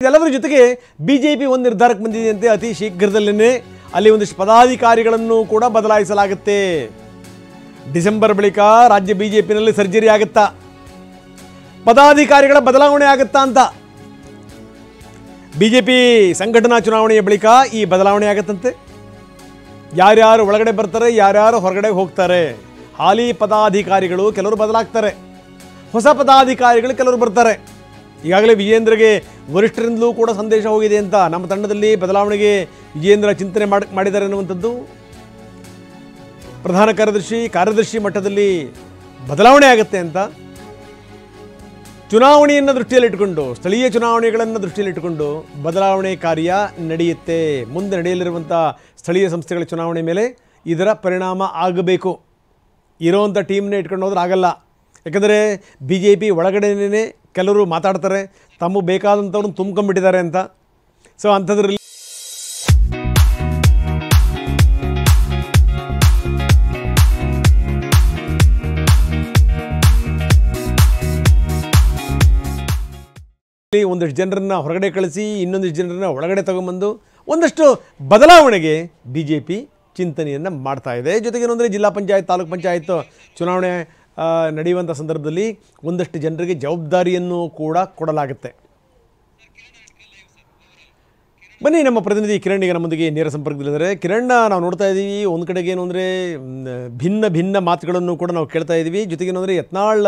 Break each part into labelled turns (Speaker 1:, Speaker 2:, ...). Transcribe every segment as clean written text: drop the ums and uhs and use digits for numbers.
Speaker 1: ಇದೆಲ್ಲದರ ಜೊತೆಗೆ ಬಿಜೆಪಿ ಒಂದು ನಿರ್ಧಾರಕ್ಕೆ ಬಂದಿದೆಯಂತೆ ಅತಿ ಶೀಘ್ರದಲ್ಲೇ ಅಲ್ಲಿ ಒಂದಿಷ್ಟು ಪದಾಧಿಕಾರಿಗಳನ್ನು ಕೂಡ ಬದಲಾಯಿಸಲಾಗುತ್ತೆ. ಡಿಸೆಂಬರ್ ಬಳಿಕ ರಾಜ್ಯ ಬಿಜೆಪಿನಲ್ಲಿ ಸರ್ಜರಿ ಆಗುತ್ತಾ, ಪದಾಧಿಕಾರಿಗಳ ಬದಲಾವಣೆ ಆಗುತ್ತಾ ಅಂತ. ಬಿಜೆಪಿ ಸಂಘಟನಾ ಚುನಾವಣೆಯ ಬಳಿಕ ಈ ಬದಲಾವಣೆ ಆಗುತ್ತಂತೆ. ಯಾರ್ಯಾರು ಒಳಗಡೆ ಬರ್ತಾರೆ, ಯಾರ್ಯಾರು ಹೊರಗಡೆ ಹೋಗ್ತಾರೆ. ಹಾಲಿ ಪದಾಧಿಕಾರಿಗಳು ಕೆಲವರು ಬದಲಾಗ್ತಾರೆ, ಹೊಸ ಪದಾಧಿಕಾರಿಗಳು ಕೆಲವರು ಬರ್ತಾರೆ. ಈಗಾಗಲೇ ವಿಜೇಂದ್ರಗೆ ವರಿಷ್ಠರಿಂದಲೂ ಕೂಡ ಸಂದೇಶ ಹೋಗಿದೆ ಅಂತ. ನಮ್ಮ ತಂಡದಲ್ಲಿ ಬದಲಾವಣೆಗೆ ವಿಜೇಂದ್ರ ಚಿಂತನೆ ಮಾಡಿದ್ದಾರೆ ಅನ್ನುವಂಥದ್ದು. ಪ್ರಧಾನ ಕಾರ್ಯದರ್ಶಿ ಮಟ್ಟದಲ್ಲಿ ಬದಲಾವಣೆ ಆಗುತ್ತೆ ಅಂತ. ಚುನಾವಣೆಯನ್ನು ದೃಷ್ಟಿಯಲ್ಲಿಟ್ಟುಕೊಂಡು, ಸ್ಥಳೀಯ ಚುನಾವಣೆಗಳನ್ನು ದೃಷ್ಟಿಯಲ್ಲಿಟ್ಟುಕೊಂಡು ಬದಲಾವಣೆ ಕಾರ್ಯ ನಡೆಯುತ್ತೆ. ಮುಂದೆ ನಡೆಯಲಿರುವಂಥ ಸ್ಥಳೀಯ ಸಂಸ್ಥೆಗಳ ಚುನಾವಣೆ ಮೇಲೆ ಇದರ ಪರಿಣಾಮ ಆಗಬೇಕು. ಇರೋವಂಥ ಟೀಮ್ನೇ ಇಟ್ಕೊಂಡು ಹೋದ್ರೆ ಆಗಲ್ಲ. ಯಾಕಂದರೆ ಬಿ ಜೆ ಪಿ ಒಳಗಡೆನೇ ಕೆಲವರು ಮಾತಾಡ್ತಾರೆ, ತಮಗೆ ಬೇಕಾದಂಥವ್ರನ್ನ ತುಂಬ್ಕೊಂಡ್ಬಿಟ್ಟಿದ್ದಾರೆ ಅಂತ. ಸೊ ಅಂಥದ್ರಲ್ಲಿ ಒಂದಷ್ಟು ಜನರನ್ನು ಹೊರಗಡೆ ಕಳಿಸಿ ಇನ್ನೊಂದಿಷ್ಟು ಜನರನ್ನ ಒಳಗಡೆ ತಗೊಂಬಂದು ಒಂದಷ್ಟು ಬದಲಾವಣೆಗೆ ಬಿ ಜೆ ಪಿ ಚಿಂತನೆಯನ್ನು ಮಾಡ್ತಾ ಇದೆ. ಜೊತೆಗೆ ಏನಂದರೆ ಜಿಲ್ಲಾ ಪಂಚಾಯತ್, ತಾಲೂಕು ಪಂಚಾಯತ್ ಚುನಾವಣೆ ನಡೆಯುವಂಥ ಸಂದರ್ಭದಲ್ಲಿ ಒಂದಷ್ಟು ಜನರಿಗೆ ಜವಾಬ್ದಾರಿಯನ್ನು ಕೂಡ ಕೊಡಲಾಗುತ್ತೆ. ಬನ್ನಿ, ನಮ್ಮ ಪ್ರತಿನಿಧಿ ಕಿರಣ್ ಈಗ ನಮ್ಮೊಂದಿಗೆ ನೇರ ಸಂಪರ್ಕದಲ್ಲಿದ್ದಾರೆ. ಕಿರಣ್, ನಾವು ನೋಡ್ತಾ ಇದ್ದೀವಿ ಒಂದು ಕಡೆಗೆ ಏನು ಅಂದರೆ ಭಿನ್ನ ಮಾತುಗಳನ್ನು ಕೂಡ ನಾವು ಕೇಳ್ತಾ ಇದ್ದೀವಿ. ಜೊತೆಗೆ ಏನು ಅಂದರೆ ಯತ್ನಾಳ್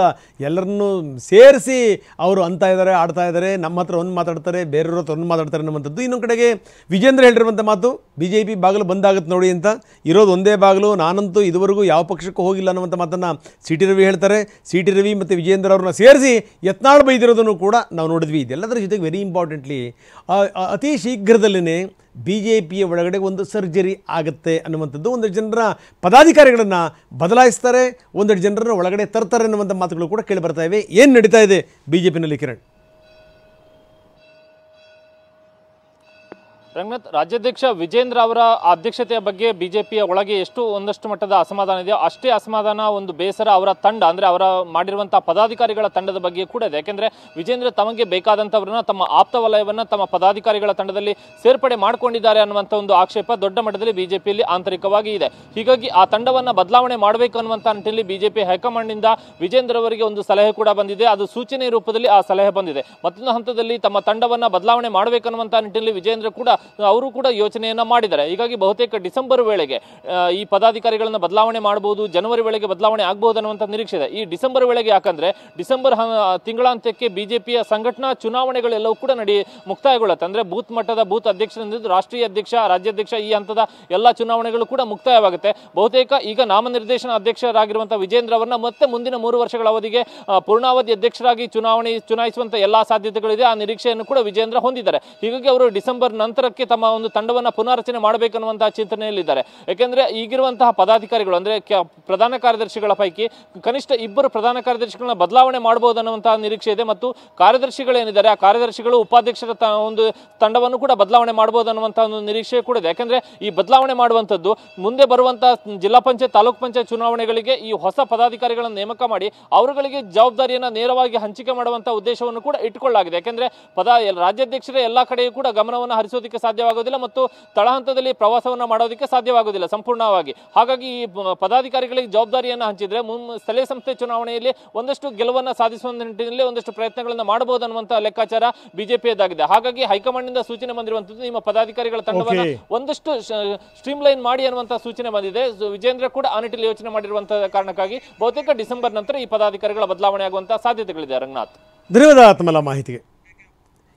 Speaker 1: ಎಲ್ಲರನ್ನೂ ಸೇರಿಸಿ ಅವರು ಅಂತ ಇದ್ದಾರೆ, ಆಡ್ತಾ ಇದ್ದಾರೆ. ನಮ್ಮ ಹತ್ರ ಒಂದು ಮಾತಾಡ್ತಾರೆ, ಬೇರೆಯವ್ರ ಹತ್ರ ಒಂದು ಮಾತಾಡ್ತಾರೆ ಅನ್ನುವಂಥದ್ದು. ಇನ್ನೊಂದು ಕಡೆಗೆ ವಿಜೇಂದ್ರ ಹೇಳಿರುವಂಥ ಮಾತು, ಬಿ ಜೆ ಪಿ ಬಾಗಿಲು ಬಂದಾಗುತ್ತೆ ನೋಡಿ ಅಂತ. ಇರೋದು ಒಂದೇ ಬಾಗಿಲು, ನಾನಂತೂ ಇದುವರೆಗೂ ಯಾವ ಪಕ್ಷಕ್ಕೂ ಹೋಗಿಲ್ಲ ಅನ್ನುವಂಥ ಮಾತನ್ನು ಸಿ ಟಿ ರವಿ ಹೇಳ್ತಾರೆ. ಸಿ ಟಿ ರವಿ ಮತ್ತು ವಿಜೇಂದ್ರ ಅವ್ರನ್ನ ಸೇರಿಸಿ ಯತ್ನಾಳ್ ಬೈದಿರೋದನ್ನು ಕೂಡ ನಾವು ನೋಡಿದ್ವಿ. ಇದೆಲ್ಲದರ ಜೊತೆಗೆ ವೆರಿ ಇಂಪಾರ್ಟೆಂಟ್ಲಿ ಅತಿ ಶೀಘ್ರದಲ್ಲೇ ಬಿ ಜೆ ಪಿಯ ಒಳಗಡೆ ಒಂದು ಸರ್ಜರಿ ಆಗುತ್ತೆ ಅನ್ನುವಂಥದ್ದು. ಒಂದಷ್ಟು ಜನರ ಪದಾಧಿಕಾರಿಗಳನ್ನು ಬದಲಾಯಿಸ್ತಾರೆ, ಒಂದಷ್ಟು ಜನರನ್ನು ಒಳಗಡೆ ತರ್ತಾರೆ ಅನ್ನುವಂಥ ಮಾತುಗಳು ಕೂಡ ಕೇಳಿ ಬರ್ತಾ ಇವೆ. ಏನು ನಡೀತಾ ಇದೆ ಬಿ ಜೆ ಪಿನಲ್ಲಿ ಕಿರಣ್?
Speaker 2: ರಂಗನಾಥ್, ರಾಜ್ಯಾಧ್ಯಕ್ಷ ವಿಜೇಂದ್ರ ಅವರ ಅಧ್ಯಕ್ಷತೆಯ ಬಗ್ಗೆ ಬಿಜೆಪಿಯ ಒಳಗೆ ಒಂದಷ್ಟು ಮಟ್ಟದ ಅಸಮಾಧಾನ ಇದೆಯೋ ಅಷ್ಟೇ ಅಸಮಾಧಾನ, ಒಂದು ಬೇಸರ ಅವರ ತಂಡ ಅಂದರೆ ಅವರ ಮಾಡಿರುವಂತಹ ಪದಾಧಿಕಾರಿಗಳ ತಂಡದ ಬಗ್ಗೆ ಕೂಡ ಇದೆ. ಯಾಕೆಂದ್ರೆ ವಿಜೇಂದ್ರ ತಮಗೆ ಬೇಕಾದಂಥವ್ರನ್ನ ತಮ್ಮ ಆಪ್ತ ವಲಯವನ್ನ ತಮ್ಮ ಪದಾಧಿಕಾರಿಗಳ ತಂಡದಲ್ಲಿ ಸೇರ್ಪಡೆ ಮಾಡಿಕೊಂಡಿದ್ದಾರೆ ಅನ್ನುವಂಥ ಒಂದು ಆಕ್ಷೇಪ ದೊಡ್ಡ ಮಟ್ಟದಲ್ಲಿ ಬಿಜೆಪಿಯಲ್ಲಿ ಆಂತರಿಕವಾಗಿ ಇದೆ. ಹೀಗಾಗಿ ಆ ತಂಡವನ್ನ ಬದಲಾವಣೆ ಮಾಡಬೇಕು ಅನ್ನುವಂಥ ನಿಟ್ಟಿನಲ್ಲಿ ಬಿಜೆಪಿ ಹೈಕಮಾಂಡ್ ನಿಂದ ವಿಜೇಂದ್ರ ಅವರಿಗೆ ಒಂದು ಸಲಹೆ ಕೂಡ ಬಂದಿದೆ. ಅದು ಸೂಚನೆ ರೂಪದಲ್ಲಿ ಆ ಸಲಹೆ ಬಂದಿದೆ. ಮತ್ತೊಂದು ಹಂತದಲ್ಲಿ ತಮ್ಮ ತಂಡವನ್ನ ಬದಲಾವಣೆ ಮಾಡಬೇಕನ್ನುವಂಥ ನಿಟ್ಟಿನಲ್ಲಿ ವಿಜೇಂದ್ರ ಕೂಡ ಅವರು ಕೂಡ ಯೋಚನೆಯನ್ನ ಮಾಡಿದ್ದಾರೆ. ಹೀಗಾಗಿ ಬಹುತೇಕ ಡಿಸೆಂಬರ್ ವೇಳೆಗೆ ಈ ಪದಾಧಿಕಾರಿಗಳನ್ನ ಬದಲಾವಣೆ ಮಾಡಬಹುದು, ಜನವರಿ ವೇಳೆಗೆ ಬದಲಾವಣೆ ಆಗಬಹುದು ಅನ್ನುವಂಥ ನಿರೀಕ್ಷೆ ಇದೆ. ಈ ಡಿಸೆಂಬರ್ ವೇಳೆಗೆ ಯಾಕಂದ್ರೆ ಡಿಸೆಂಬರ್ ತಿಂಗಳಾಂತ್ಯಕ್ಕೆ ಬಿಜೆಪಿಯ ಸಂಘಟನಾ ಚುನಾವಣೆಗಳೆಲ್ಲವೂ ಕೂಡ ಮುಕ್ತಾಯಗೊಳ್ಳುತ್ತೆ. ಅಂದ್ರೆ ಬೂತ್ ಮಟ್ಟದ ಬೂತ್ ಅಧ್ಯಕ್ಷರಿಂದ ರಾಷ್ಟ್ರೀಯ ಅಧ್ಯಕ್ಷ, ರಾಜ್ಯಾಧ್ಯಕ್ಷ ಈ ಹಂತದ ಎಲ್ಲಾ ಚುನಾವಣೆಗಳು ಕೂಡ ಮುಕ್ತಾಯವಾಗುತ್ತೆ. ಬಹುತೇಕ ಈಗ ನಾಮನಿರ್ದೇಶನ ಅಧ್ಯಕ್ಷರಾಗಿರುವಂತಹ ವಿಜೇಂದ್ರ ಅವರನ್ನ ಮತ್ತೆ ಮುಂದಿನ 3 ವರ್ಷಗಳ ಅವಧಿಗೆ ಪೂರ್ಣಾವಧಿ ಅಧ್ಯಕ್ಷರಾಗಿ ಚುನಾಯಿಸುವಂತ ಎಲ್ಲಾ ಸಾಧ್ಯತೆಗಳಿದೆ. ಆ ನಿರೀಕ್ಷೆಯನ್ನು ಕೂಡ ವಿಜೇಂದ್ರ ಹೊಂದಿದ್ದಾರೆ. ಹೀಗಾಗಿ ಅವರು ಡಿಸೆಂಬರ್ ನಂತರಕ್ಕೆ ತಮ್ಮ ಒಂದು ತಂಡವನ್ನ ಪುನಾರಚನೆ ಮಾಡಬೇಕನ್ನುವಂತಹ ಚಿಂತನೆಯಲ್ಲಿದ್ದಾರೆ. ಯಾಕೆಂದ್ರೆ ಈಗಿರುವಂತಹ ಪದಾಧಿಕಾರಿಗಳು ಅಂದ್ರೆ ಪ್ರಧಾನ ಕಾರ್ಯದರ್ಶಿಗಳ ಪೈಕಿ ಕನಿಷ್ಠ 2 ಪ್ರಧಾನ ಕಾರ್ಯದರ್ಶಿಗಳನ್ನ ಬದಲಾವಣೆ ಮಾಡಬಹುದು ಅನ್ನುವಂತಹ ನಿರೀಕ್ಷೆ ಇದೆ. ಮತ್ತು ಕಾರ್ಯದರ್ಶಿಗಳೇನಿದ್ದಾರೆ ಆ ಕಾರ್ಯದರ್ಶಿಗಳು ಉಪಾಧ್ಯಕ್ಷರ ಒಂದು ತಂಡವನ್ನು ಕೂಡ ಬದಲಾವಣೆ ಮಾಡಬಹುದು ಅನ್ನುವಂತಹ ಒಂದು ನಿರೀಕ್ಷೆ ಕೂಡ ಇದೆ. ಯಾಕಂದ್ರೆ ಈ ಬದಲಾವಣೆ ಮಾಡುವಂತದ್ದು ಮುಂದೆ ಬರುವಂತಹ ಜಿಲ್ಲಾ ಪಂಚಾಯತ್, ತಾಲೂಕು ಪಂಚಾಯತ್ ಚುನಾವಣೆಗಳಿಗೆ ಈ ಹೊಸ ಪದಾಧಿಕಾರಿಗಳನ್ನು ನೇಮಕ ಮಾಡಿ ಅವರುಗಳಿಗೆ ಜವಾಬ್ದಾರಿಯನ್ನ ನೇರವಾಗಿ ಹಂಚಿಕೆ ಮಾಡುವಂತಹ ಉದ್ದೇಶವನ್ನು ಕೂಡ ಇಟ್ಟುಕೊಳ್ಳಲಾಗಿದೆ. ಯಾಕಂದ್ರೆ ರಾಜ್ಯಾಧ್ಯಕ್ಷರೇ ಎಲ್ಲಾ ಕಡೆಯೂ ಕೂಡ ಗಮನವನ್ನು ಹರಿಸೋದಕ್ಕೆ ಸಾಧ್ಯವಾಗುವುದಿಲ್ಲ ಮತ್ತು ತಳಹಂತದಲ್ಲಿ ಪ್ರವಾಸವನ್ನ ಮಾಡೋದಕ್ಕೆ ಸಾಧ್ಯವಾಗುವುದಿಲ್ಲ ಸಂಪೂರ್ಣವಾಗಿ. ಹಾಗಾಗಿ ಈ ಪದಾಧಿಕಾರಿಗಳಿಗೆ ಜವಾಬ್ದಾರಿಯನ್ನು ಹಂಚಿದ್ರೆ ಸ್ಥಳೀಯ ಸಂಸ್ಥೆ ಚುನಾವಣೆಯಲ್ಲಿ ಒಂದಷ್ಟು ಗೆಲುವನ್ನ ಸಾಧಿಸುವ ನಿಟ್ಟಿನಲ್ಲಿ ಒಂದಷ್ಟು ಪ್ರಯತ್ನಗಳನ್ನು ಮಾಡಬಹುದು ಅನ್ನುವಂತಹ ಲೆಕ್ಕಾಚಾರ ಬಿಜೆಪಿಯದಾಗಿದೆ. ಹಾಗಾಗಿ ಹೈಕಮಾಂಡ್ ನಿಂದ ಸೂಚನೆ ಬಂದಿರುವಂತದ್ದು ನಿಮ್ಮ ಪದಾಧಿಕಾರಿಗಳ ತಂಡವನ್ನು ಒಂದಷ್ಟು ಸ್ಟ್ರೀಮ್ ಲೈನ್ ಮಾಡಿ ಅನ್ನುವಂತಹ ಸೂಚನೆ ಬಂದಿದೆ. ವಿಜೇಂದ್ರ ಕೂಡ ಆ ನಿಟ್ಟಿನಲ್ಲಿ ಯೋಚನೆ ಮಾಡಿರುವಂತಹ ಕಾರಣಕ್ಕಾಗಿ ಬಹುತೇಕ ಡಿಸೆಂಬರ್ ನಂತರ ಈ ಪದಾಧಿಕಾರಿಗಳ ಬದಲಾವಣೆ ಆಗುವಂತಹ ಸಾಧ್ಯತೆಗಳಿದೆ. ರಂಗನಾಥ್,
Speaker 1: ಧನ್ಯವಾದ ತಮ್ಮೆಲ್ಲ ಮಾಹಿತಿಗೆ.